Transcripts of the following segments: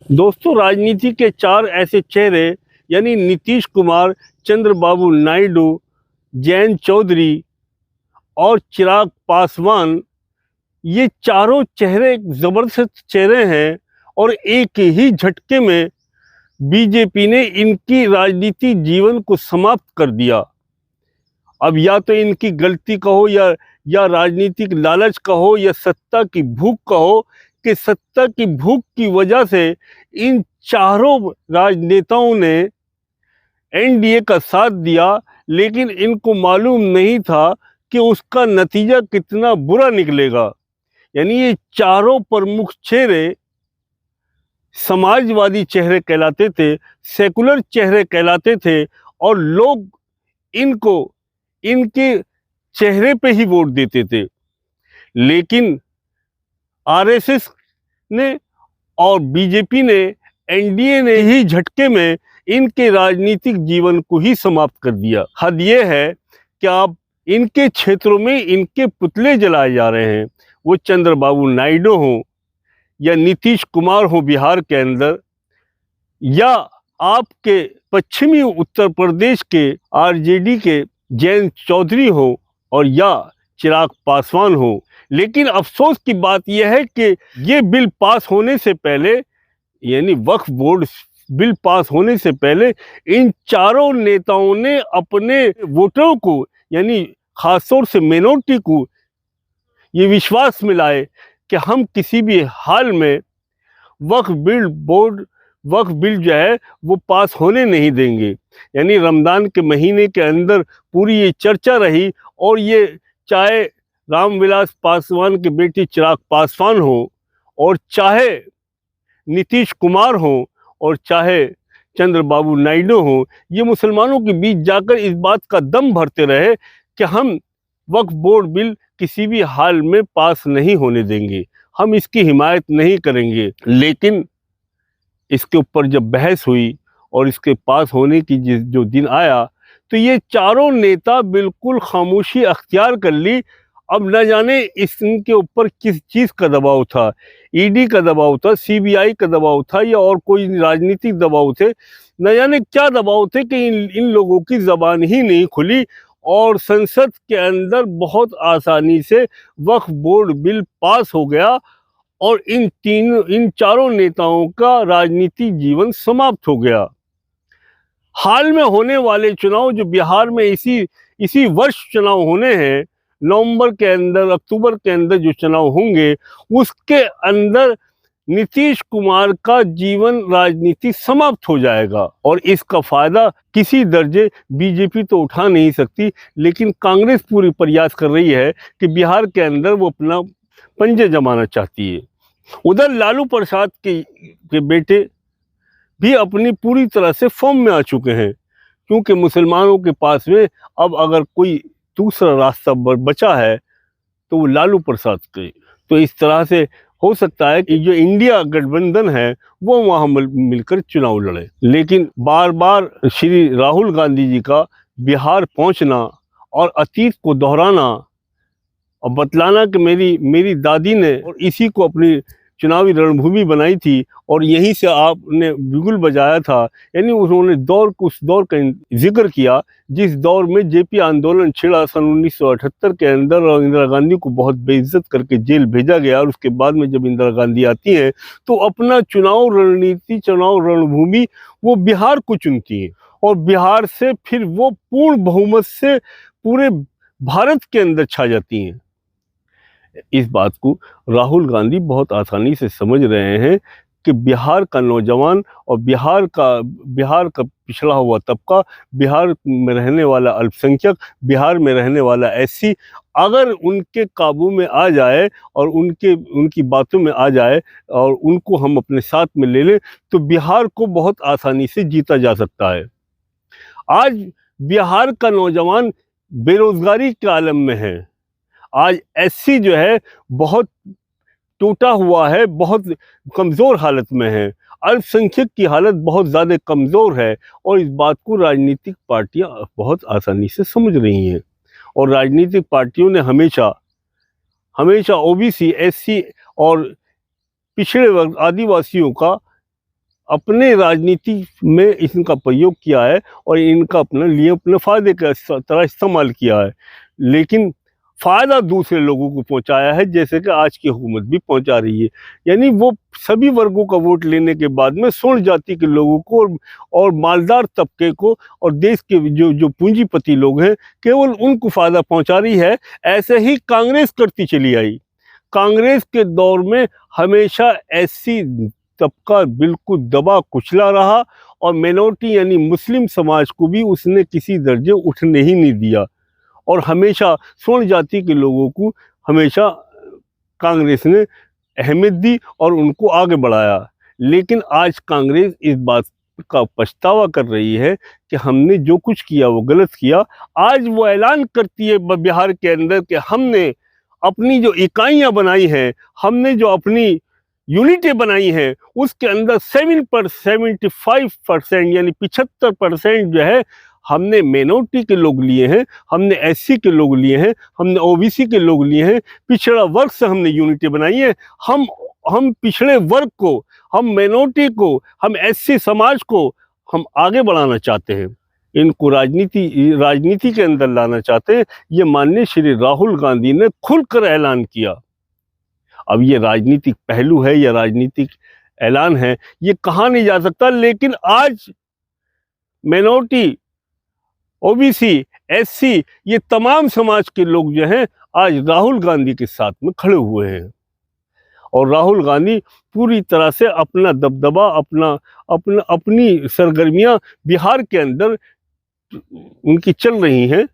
दोस्तों, राजनीति के चार ऐसे चेहरे यानी नीतीश कुमार, चंद्रबाबु नायडू, जयंत चौधरी और चिराग पासवान, ये चारों चेहरे जबरदस्त चेहरे हैं और एक ही झटके में बीजेपी ने इनकी राजनीति जीवन को समाप्त कर दिया। अब या तो इनकी गलती कहो या राजनीतिक लालच कहो या सत्ता की भूख कहो कि सत्ता की भूख की वजह से इन चारों राजनेताओं ने एनडीए का साथ दिया, लेकिन इनको मालूम नहीं था कि उसका नतीजा कितना बुरा निकलेगा। यानी ये चारों प्रमुख चेहरे समाजवादी चेहरे कहलाते थे, सेकुलर चेहरे कहलाते थे और लोग इनको इनके चेहरे पे ही वोट देते थे। लेकिन आरएसएस ने और बीजेपी ने, एनडीए ने ही झटके में इनके राजनीतिक जीवन को ही समाप्त कर दिया। हद ये है कि आप इनके क्षेत्रों में इनके पुतले जलाए जा रहे हैं, वो चंद्रबाबू नायडू हो या नीतीश कुमार हो बिहार के अंदर, या आपके पश्चिमी उत्तर प्रदेश के आरजेडी के जयंत चौधरी हो और या चिराग पासवान हो। लेकिन अफसोस की बात यह है कि ये बिल पास होने से पहले, यानी वक्फ बोर्ड बिल पास होने से पहले, इन चारों नेताओं ने अपने वोटरों को, यानी खासतौर से मिनोरिटी को, ये विश्वास मिलाए कि हम किसी भी हाल में वक्फ बिल जो है वो पास होने नहीं देंगे। यानी रमज़ान के महीने के अंदर पूरी ये चर्चा रही और ये चाहे रामविलास पासवान के बेटे चिराग पासवान हो और चाहे नीतीश कुमार हो और चाहे चंद्रबाबू नायडू हो, ये मुसलमानों के बीच जाकर इस बात का दम भरते रहे कि हम वक्फ बोर्ड बिल किसी भी हाल में पास नहीं होने देंगे, हम इसकी हिमायत नहीं करेंगे। लेकिन इसके ऊपर जब बहस हुई और इसके पास होने की जो दिन आया, तो ये चारों नेता बिल्कुल खामोशी अख्तियार कर ली। अब न जाने इनके ऊपर किस चीज़ का दबाव था, ईडी का दबाव था, सीबीआई का दबाव था या और कोई राजनीतिक दबाव थे, न जाने क्या दबाव थे कि इन लोगों की ज़बान ही नहीं खुली और संसद के अंदर बहुत आसानी से वक्फ बोर्ड बिल पास हो गया और इन चारों नेताओं का राजनीतिक जीवन समाप्त हो गया। हाल में होने वाले चुनाव जो बिहार में इसी वर्ष चुनाव होने हैं, नवंबर के अंदर, अक्टूबर के अंदर जो चुनाव होंगे, उसके अंदर नीतीश कुमार का जीवन राजनीति समाप्त हो जाएगा और इसका फायदा किसी दर्जे बीजेपी तो उठा नहीं सकती, लेकिन कांग्रेस पूरी प्रयास कर रही है कि बिहार के अंदर वो अपना पंजे जमाना चाहती है। उधर लालू प्रसाद के बेटे भी अपनी पूरी तरह से फॉर्म में आ चुके हैं, क्योंकि मुसलमानों के पास में अब अगर कोई दूसरा रास्ता बचा है तो वो लालू प्रसाद के। तो इस तरह से हो सकता है कि जो इंडिया गठबंधन है वो वहाँ मिलकर चुनाव लड़े। लेकिन बार बार श्री राहुल गांधी जी का बिहार पहुँचना और अतीत को दोहराना और बतलाना कि मेरी दादी ने और इसी को अपनी चुनावी रणभूमि बनाई थी और यहीं से आपने बिगुल बजाया था, यानी उन्होंने उस दौर का जिक्र किया जिस दौर में जेपी आंदोलन छिड़ा सन 1978 के अंदर और इंदिरा गांधी को बहुत बेइज्जत करके जेल भेजा गया। और उसके बाद में जब इंदिरा गांधी आती हैं तो अपना चुनाव रणभूमि वो बिहार को चुनती हैं और बिहार से फिर वो पूर्ण बहुमत से पूरे भारत के अंदर छा जाती हैं। इस बात को राहुल गांधी बहुत आसानी से समझ रहे हैं कि बिहार का नौजवान और बिहार का पिछड़ा हुआ तबका, बिहार में रहने वाला अल्पसंख्यक, बिहार में रहने वाला एससी अगर उनके काबू में आ जाए और उनकी बातों में आ जाए और उनको हम अपने साथ में ले लें तो बिहार को बहुत आसानी से जीता जा सकता है। आज बिहार का नौजवान बेरोजगारी के आलम में है। आज एससी जो है बहुत टूटा हुआ है, बहुत कमज़ोर हालत में है। अल्पसंख्यक की हालत बहुत ज़्यादा कमज़ोर है और इस बात को राजनीतिक पार्टियां बहुत आसानी से समझ रही हैं और राजनीतिक पार्टियों ने हमेशा ओबीसी, एससी और पिछड़े वर्ग आदिवासियों का अपने राजनीति में इनका प्रयोग किया है और इनका अपने फायदे का तरह इस्तेमाल किया है, लेकिन फ़ायदा दूसरे लोगों को पहुंचाया है, जैसे कि आज की हुकूमत भी पहुंचा रही है। यानी वो सभी वर्गों का वोट लेने के बाद में स्वर्ण जाति के लोगों को और मालदार तबके को और देश के जो पूंजीपति लोग हैं, केवल उनको फ़ायदा पहुंचा रही है। ऐसे ही कांग्रेस करती चली आई। कांग्रेस के दौर में हमेशा एससी तबका बिल्कुल दबा कुचला रहा और मिनॉरिटी यानी मुस्लिम समाज को भी उसने किसी दर्जे उठने ही नहीं दिया और हमेशा स्वर्ण जाति के लोगों को हमेशा कांग्रेस ने अहमियत दी और उनको आगे बढ़ाया। लेकिन आज कांग्रेस इस बात का पछतावा कर रही है कि हमने जो कुछ किया वो गलत किया। आज वो ऐलान करती है बिहार के अंदर कि हमने अपनी जो इकाइयां बनाई हैं, हमने जो अपनी यूनिटें बनाई हैं, उसके अंदर 75% यानी 75% जो है हमने मिनॉरिटी के लोग लिए हैं, हमने एससी के लोग लिए हैं, हमने ओबीसी के लोग लिए हैं, पिछड़ा वर्ग से हमने यूनिटी बनाई है। हम पिछड़े वर्ग को, हम मिनॉरिटी को, हम एससी समाज को हम आगे बढ़ाना चाहते हैं, इनको राजनीति के अंदर लाना चाहते हैं। ये माननीय श्री राहुल गांधी ने खुलकर ऐलान किया। अब ये राजनीतिक पहलू है या राजनीतिक ऐलान है, ये कहा नहीं जा सकता, लेकिन आज मिनॉरिटी, ओबीसी, एससी, ये तमाम समाज के लोग जो हैं आज राहुल गांधी के साथ में खड़े हुए हैं और राहुल गांधी पूरी तरह से अपना दबदबा, अपनी सरगर्मियां बिहार के अंदर उनकी चल रही हैं।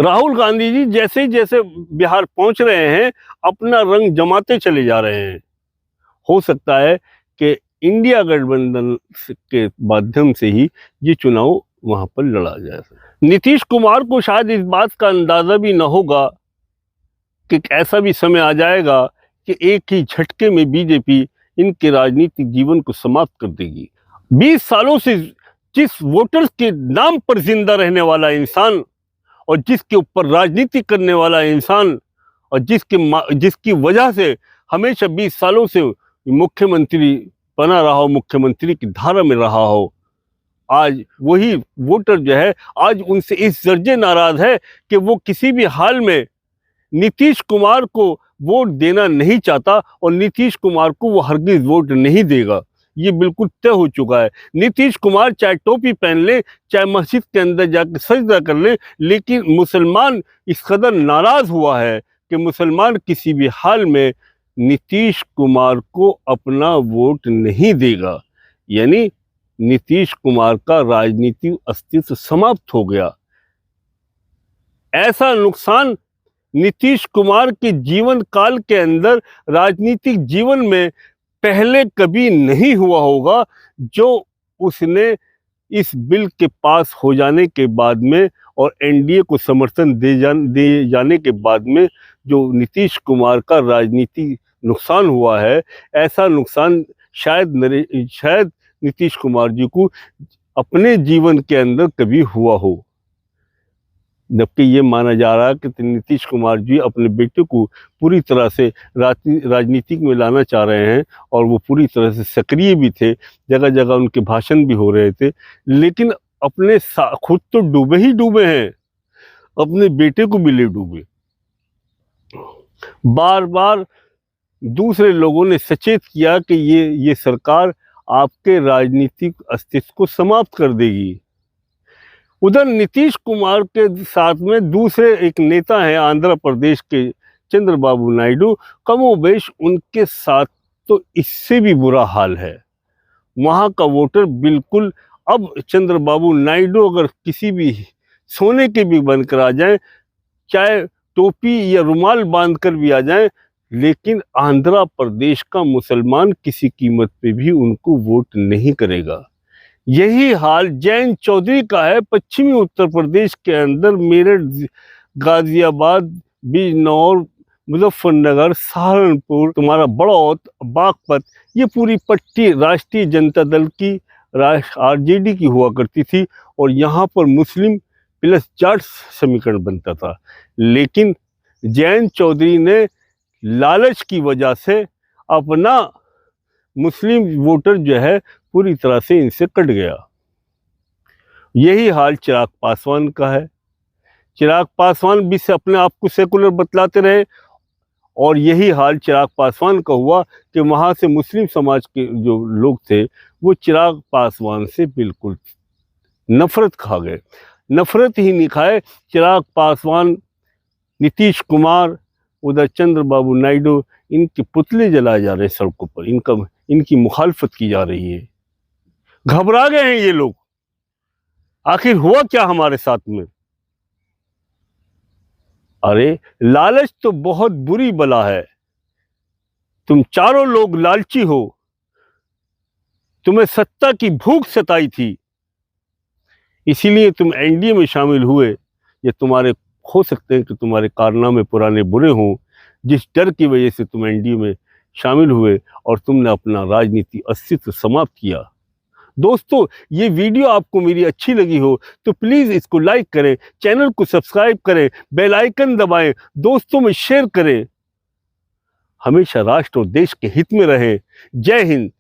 राहुल गांधी जी जैसे जैसे बिहार पहुंच रहे हैं, अपना रंग जमाते चले जा रहे हैं। हो सकता है कि इंडिया गठबंधन के माध्यम से ही ये चुनाव वहां पर लड़ा जाए। नीतीश कुमार को शायद इस बात का अंदाजा भी न होगा कि ऐसा भी समय आ जाएगा कि एक ही झटके में बीजेपी इनके राजनीतिक जीवन को समाप्त कर देगी। 20 सालों से जिस वोटर्स के नाम पर जिंदा रहने वाला इंसान और जिसके ऊपर राजनीति करने वाला इंसान और जिसकी वजह से हमेशा 20 सालों से मुख्यमंत्री बना रहा हो, मुख्यमंत्री की धारा में रहा हो, आज वही वोटर जो है आज उनसे इस दर्जे नाराज है कि वो किसी भी हाल में नीतीश कुमार को वोट देना नहीं चाहता और नीतीश कुमार को वो हरगिज वोट नहीं देगा। ये बिल्कुल तय हो चुका है। नीतीश कुमार चाहे टोपी पहन ले, चाहे मस्जिद के अंदर जाकर सजदा कर ले, लेकिन मुसलमान इस कदर नाराज हुआ है कि मुसलमान किसी भी हाल में नीतीश कुमार को अपना वोट नहीं देगा। यानी नीतीश कुमार का राजनीतिक अस्तित्व समाप्त हो गया। ऐसा नुकसान नीतीश कुमार के जीवन काल के अंदर राजनीतिक जीवन में पहले कभी नहीं हुआ होगा, जो उसने इस बिल के पास हो जाने के बाद में और एनडीए को समर्थन दे जाने के बाद में जो नीतीश कुमार का राजनीतिक नुकसान हुआ है, ऐसा नुकसान शायद नीतीश कुमार जी को अपने जीवन के अंदर कभी हुआ हो। जबकि ये माना जा रहा है कि नीतीश कुमार जी अपने बेटे को पूरी तरह से राजनीति में लाना चाह रहे हैं और वो पूरी तरह से सक्रिय भी थे, जगह जगह उनके भाषण भी हो रहे थे, लेकिन अपने खुद तो डूबे ही डूबे हैं, अपने बेटे को भी ले डूबे। बार बार दूसरे लोगों ने सचेत किया कि ये सरकार आपके राजनीतिक अस्तित्व को समाप्त कर देगी। उधर नीतीश कुमार के साथ में दूसरे एक नेता हैं आंध्र प्रदेश के चंद्रबाबू नायडू, कमोबेश उनके साथ तो इससे भी बुरा हाल है। वहाँ का वोटर बिल्कुल अब चंद्रबाबू नायडू अगर किसी भी सोने के भी बनकर आ जाए, चाहे टोपी या रुमाल बांधकर भी आ जाए, लेकिन आंध्र प्रदेश का मुसलमान किसी कीमत पे भी उनको वोट नहीं करेगा। यही हाल जयंत चौधरी का है पश्चिमी उत्तर प्रदेश के अंदर। मेरठ, गाजियाबाद, बिजनौर, मुजफ्फरनगर, सहारनपुर, तुम्हारा बड़ौत, बागपत, ये पूरी पट्टी राष्ट्रीय जनता दल की आरजेडी की हुआ करती थी और यहाँ पर मुस्लिम प्लस जाट समीकरण बनता था। लेकिन जयंत चौधरी ने लालच की वजह से अपना मुस्लिम वोटर जो है पूरी तरह से इनसे कट गया। यही हाल चिराग पासवान का है। चिराग पासवान भी से अपने आप को सेकुलर बतलाते रहे और यही हाल चिराग पासवान का हुआ कि वहाँ से मुस्लिम समाज के जो लोग थे वो चिराग पासवान से बिल्कुल नफरत खा गए। नफरत ही नहीं खाए, चिराग पासवान, नीतीश कुमार, उधर चंद्रबाबू नायडू, इनके पुतले जलाए जा रहे हैं सड़कों पर, इनकी मुखालफत की जा रही है। घबरा गए हैं ये लोग। आखिर हुआ क्या हमारे साथ में? अरे लालच तो बहुत बुरी बला है। तुम चारों लोग लालची हो, तुम्हें सत्ता की भूख सताई थी, इसीलिए तुम एनडीए में शामिल हुए। ये तुम्हारे हो सकते हैं कि तुम्हारे कारनामे पुराने बुरे हों, जिस डर की वजह से तुम एनडीए में शामिल हुए और तुमने अपना राजनीति अस्तित्व समाप्त किया। दोस्तों, ये वीडियो आपको मेरी अच्छी लगी हो तो प्लीज़ इसको लाइक करें, चैनल को सब्सक्राइब करें, बेल आइकन दबाएं, दोस्तों में शेयर करें। हमेशा राष्ट्र और देश के हित में रहें। जय हिंद,